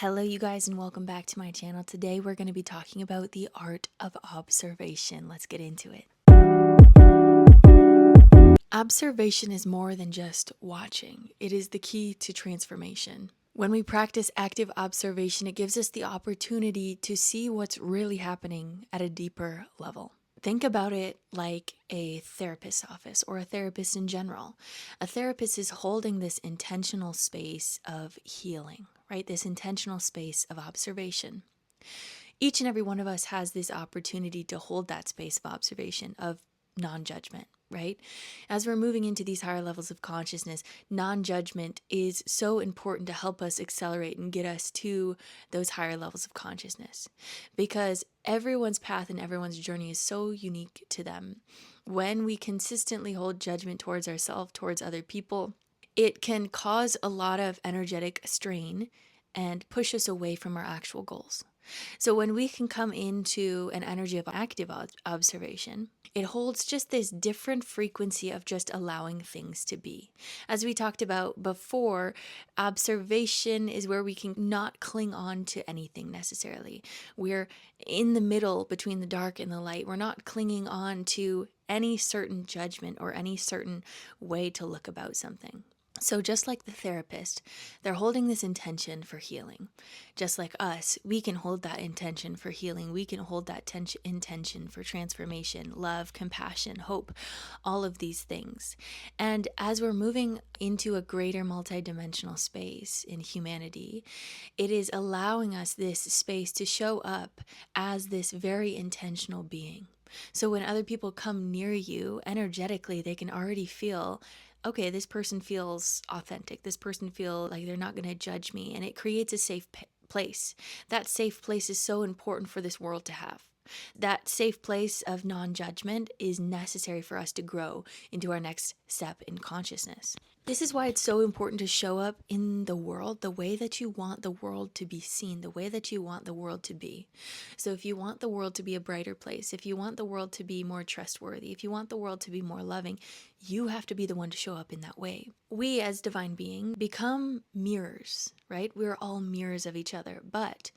Hello, you guys, and welcome back to my channel. Today, we're going to be talking about the art of observation. Let's get into it. Observation is more than just watching. It is the key to transformation. When we practice active observation, it gives us the opportunity to see what's really happening at a deeper level. Think about it like a therapist's office or a therapist in general. A therapist is holding this intentional space of healing, right? This intentional space of observation. Each and every one of us has this opportunity to hold that space of observation, of non-judgment, right? As we're moving into these higher levels of consciousness, non-judgment is so important to help us accelerate and get us to those higher levels of consciousness, because everyone's path and everyone's journey is so unique to them. When we consistently hold judgment towards ourselves, towards other people, it can cause a lot of energetic strain and push us away from our actual goals. So when we can come into an energy of active observation, it holds just this different frequency of just allowing things to be. As we talked about before, observation is where we can not cling on to anything necessarily. We're in the middle between the dark and the light. We're not clinging on to any certain judgment or any certain way to look about something. So just like the therapist, they're holding this intention for healing. Just like us, we can hold that intention for healing. We can hold that intention for transformation, love, compassion, hope, all of these things. And as we're moving into a greater multidimensional space in humanity, it is allowing us this space to show up as this very intentional being. So when other people come near you, energetically, they can already feel, okay, this person feels authentic. This person feels like they're not going to judge me. And it creates a safe place. That safe place is so important for this world to have. That safe place of non-judgment is necessary for us to grow into our next step in consciousness. This is why it's so important to show up in the world the way that you want the world to be seen, the way that you want the world to be. So if you want the world to be a brighter place, if you want the world to be more trustworthy, if you want the world to be more loving, you have to be the one to show up in that way. We as divine beings become mirrors, right? We're all mirrors of each other. But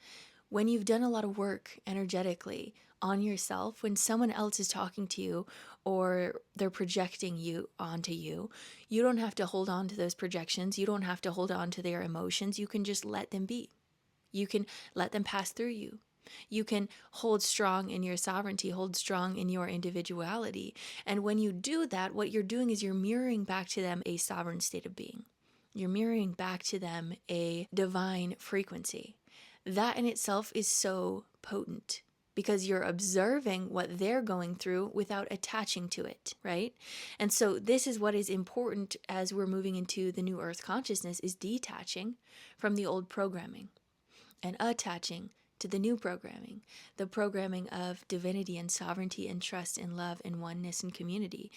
when you've done a lot of work energetically on yourself, when someone else is talking to you or they're projecting you onto you, you don't have to hold on to those projections. You don't have to hold on to their emotions. You can just let them be. You can let them pass through you. You can hold strong in your sovereignty, hold strong in your individuality. And when you do that, what you're doing is you're mirroring back to them a sovereign state of being. You're mirroring back to them a divine frequency. That in itself is so potent because you're observing what they're going through without attaching to it, right? And so this is what is important as we're moving into the new earth consciousness, is detaching from the old programming and attaching to the new programming, the programming of divinity and sovereignty and trust and love and oneness and community.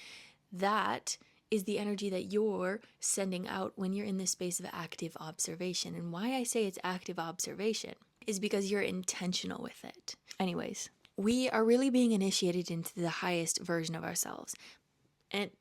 That is the energy that you're sending out when you're in this space of active observation. And why I say it's active observation is because you're intentional with it. Anyways, we are really being initiated into the highest version of ourselves. And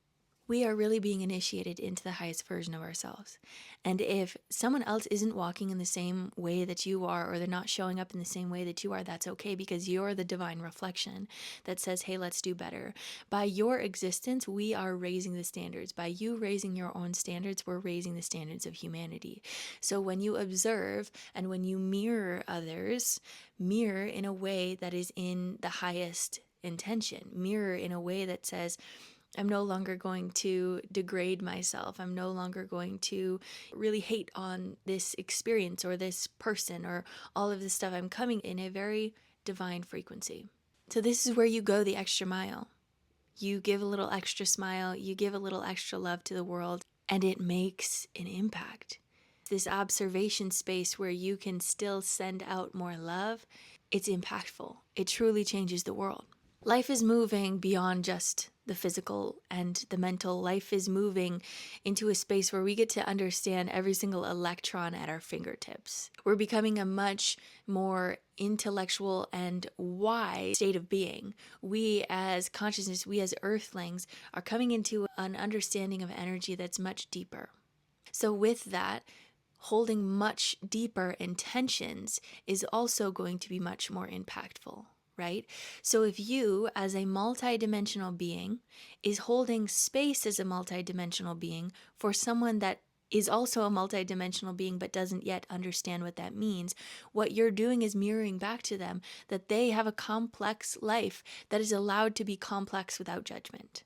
we are really being initiated into the highest version of ourselves. And if someone else isn't walking in the same way that you are, or they're not showing up in the same way that you are, that's okay, because you're the divine reflection that says, hey, let's do better. By your existence, we are raising the standards. By you raising your own standards, we're raising the standards of humanity. So when you observe and when you mirror others, mirror in a way that is in the highest intention. Mirror in a way that says, I'm no longer going to degrade myself. I'm no longer going to really hate on this experience or this person or all of this stuff. I'm coming in a very divine frequency. So this is where you go the extra mile. You give a little extra smile, you give a little extra love to the world, and it makes an impact. This observation space where you can still send out more love, it's impactful. It truly changes the world. Life is moving beyond just the physical and the mental. Life is moving into a space where we get to understand every single electron at our fingertips. We're becoming a much more intellectual and wise state of being. We as consciousness, we as earthlings, are coming into an understanding of energy that's much deeper. So with that, holding much deeper intentions is also going to be much more impactful, right? So if you, as a multidimensional being, is holding space as a multidimensional being for someone that is also a multidimensional being but doesn't yet understand what that means, what you're doing is mirroring back to them that they have a complex life that is allowed to be complex without judgment.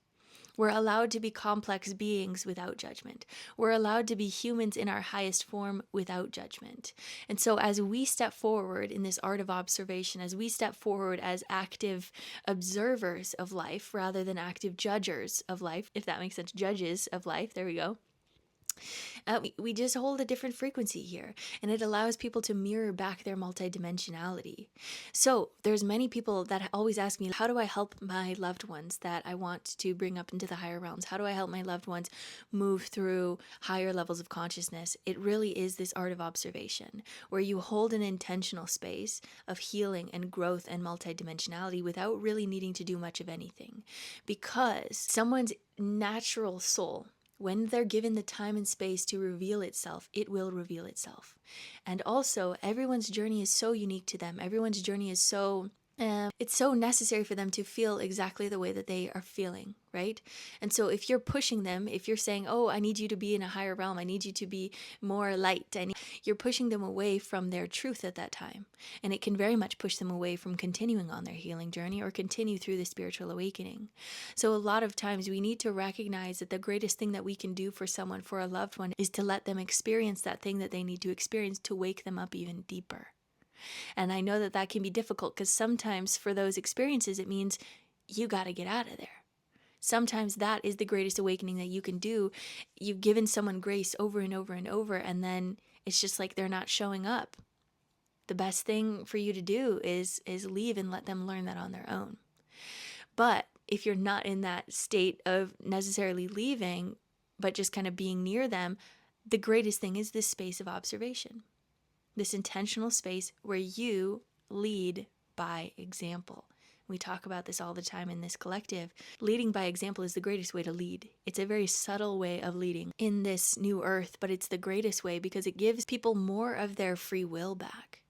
We're allowed to be complex beings without judgment. We're allowed to be humans in our highest form without judgment. And so, as we step forward in this art of observation, as we step forward as active observers of life rather than active judgers of life, if that makes sense, judges of life, there we go. We just hold a different frequency here, and it allows people to mirror back their multidimensionality. So there's many people that always ask me, how do I help my loved ones that I want to bring up into the higher realms? How do I help my loved ones move through higher levels of consciousness? It really is this art of observation, where you hold an intentional space of healing and growth and multidimensionality without really needing to do much of anything. Because someone's natural soul, when they're given the time and space to reveal itself, it will reveal itself. And also, everyone's journey is so unique to them. Everyone's journey is it's so necessary for them to feel exactly the way that they are feeling, right? And so if you're pushing them, if you're saying, oh, I need you to be in a higher realm, I need you to be more light, you're pushing them away from their truth at that time. And it can very much push them away from continuing on their healing journey or continue through the spiritual awakening. So a lot of times we need to recognize that the greatest thing that we can do for someone, for a loved one, is to let them experience that thing that they need to experience to wake them up even deeper. And I know that that can be difficult because sometimes for those experiences, it means you got to get out of there. Sometimes that is the greatest awakening that you can do. You've given someone grace over and over and over, and then it's just like they're not showing up. The best thing for you to do is leave and let them learn that on their own. But if you're not in that state of necessarily leaving, but just kind of being near them, the greatest thing is this space of observation. This intentional space where you lead by example. We talk about this all the time in this collective. Leading by example is the greatest way to lead. It's a very subtle way of leading in this new earth, but it's the greatest way because it gives people more of their free will back.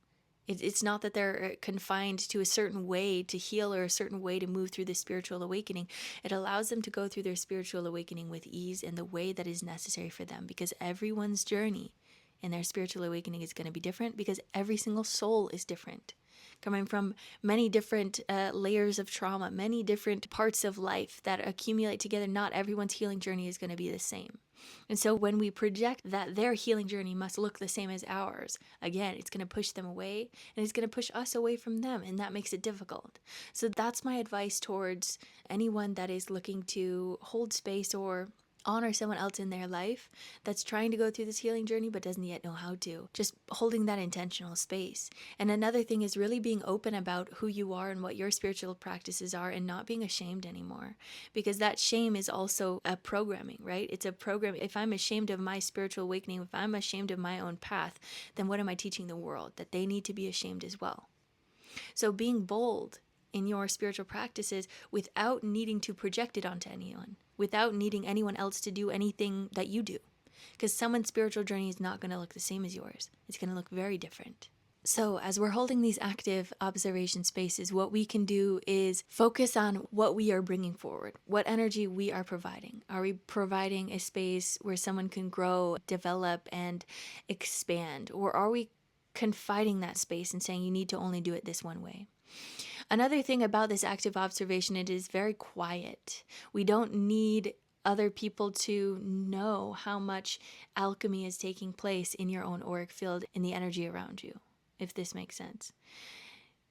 It's not that they're confined to a certain way to heal or a certain way to move through the spiritual awakening. It allows them to go through their spiritual awakening with ease and the way that is necessary for them, because everyone's journey in their spiritual awakening is going to be different, because every single soul is different, coming from many different layers of trauma, many different parts of life that accumulate together. Not everyone's healing journey is going to be the same. And so when we project that their healing journey must look the same as ours, again, it's going to push them away, and it's going to push us away from them, and that makes it difficult. So that's my advice towards anyone that is looking to hold space or honor someone else in their life that's trying to go through this healing journey but doesn't yet know how to. Just holding that intentional space. And another thing is really being open about who you are and what your spiritual practices are, and not being ashamed anymore, because that shame is also a programming, right? It's a program. If I'm ashamed of my spiritual awakening, if I'm ashamed of my own path, then what am I teaching the world? That they need to be ashamed as well. So being bold in your spiritual practices without needing to project it onto anyone, without needing anyone else to do anything that you do. Because someone's spiritual journey is not going to look the same as yours. It's going to look very different. So as we're holding these active observation spaces, what we can do is focus on what we are bringing forward, what energy we are providing. Are we providing a space where someone can grow, develop, and expand? Or are we confiding that space and saying you need to only do it this one way? Another thing about this active observation, it is very quiet. We don't need other people to know how much alchemy is taking place in your own auric field, in the energy around you, if this makes sense.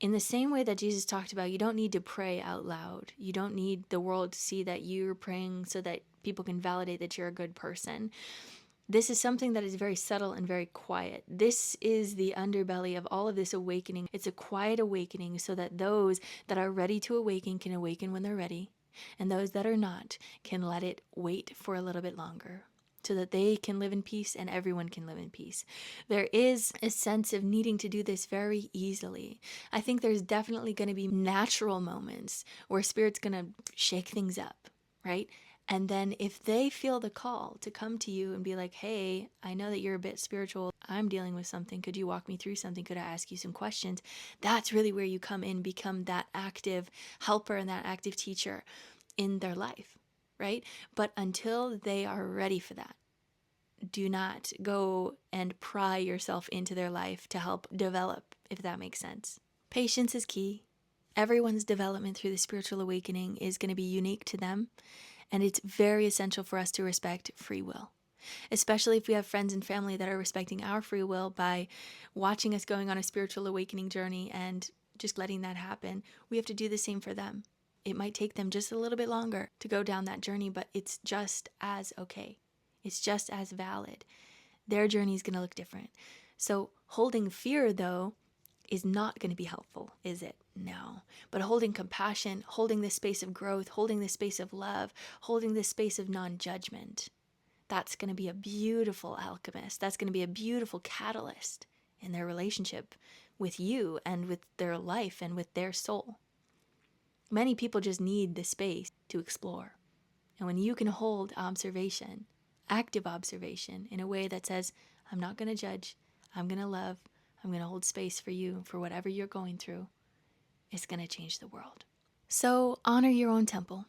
In the same way that Jesus talked about, you don't need to pray out loud. You don't need the world to see that you're praying so that people can validate that you're a good person. This is something that is very subtle and very quiet. This is the underbelly of all of this awakening. It's a quiet awakening so that those that are ready to awaken can awaken when they're ready, and those that are not can let it wait for a little bit longer so that they can live in peace and everyone can live in peace. There is a sense of needing to do this very easily. I think there's definitely going to be natural moments where Spirit's going to shake things up, right? And then if they feel the call to come to you and be like, hey, I know that you're a bit spiritual. I'm dealing with something. Could you walk me through something? Could I ask you some questions? That's really where you come in, become that active helper and that active teacher in their life, right? But until they are ready for that, do not go and pry yourself into their life to help develop, if that makes sense. Patience is key. Everyone's development through the spiritual awakening is going to be unique to them, and it's very essential for us to respect free will, especially if we have friends and family that are respecting our free will by watching us going on a spiritual awakening journey and just letting that happen. We have to do the same for them. It might take them just a little bit longer to go down that journey, but it's just as okay. It's just as valid. Their journey is going to look different. So holding fear, though, is not going to be helpful, is it? No. But holding compassion, holding this space of growth, holding this space of love, holding this space of non-judgment, that's going to be a beautiful alchemist. That's going to be a beautiful catalyst in their relationship with you and with their life and with their soul. Many people just need the space to explore. And when you can hold observation, active observation, in a way that says, I'm not going to judge, I'm going to love, I'm going to hold space for you, for whatever you're going through, it's going to change the world. So honor your own temple,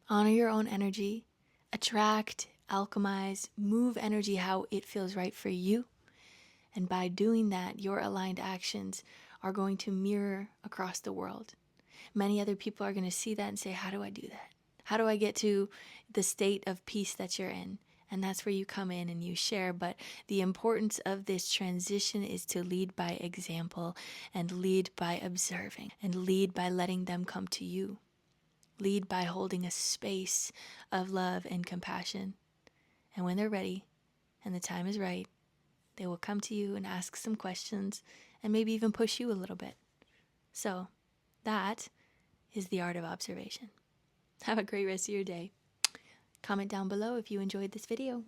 honor your own energy, attract, alchemize, move energy how it feels right for you. And by doing that, your aligned actions are going to mirror across the world. Many other people are going to see that and say, how do I do that? How do I get to the state of peace that you're in? And that's where you come in and you share. But the importance of this transition is to lead by example and lead by observing and lead by letting them come to you. Lead by holding a space of love and compassion. And when they're ready and the time is right, they will come to you and ask some questions and maybe even push you a little bit. So that is the art of observation. Have a great rest of your day. Comment down below if you enjoyed this video.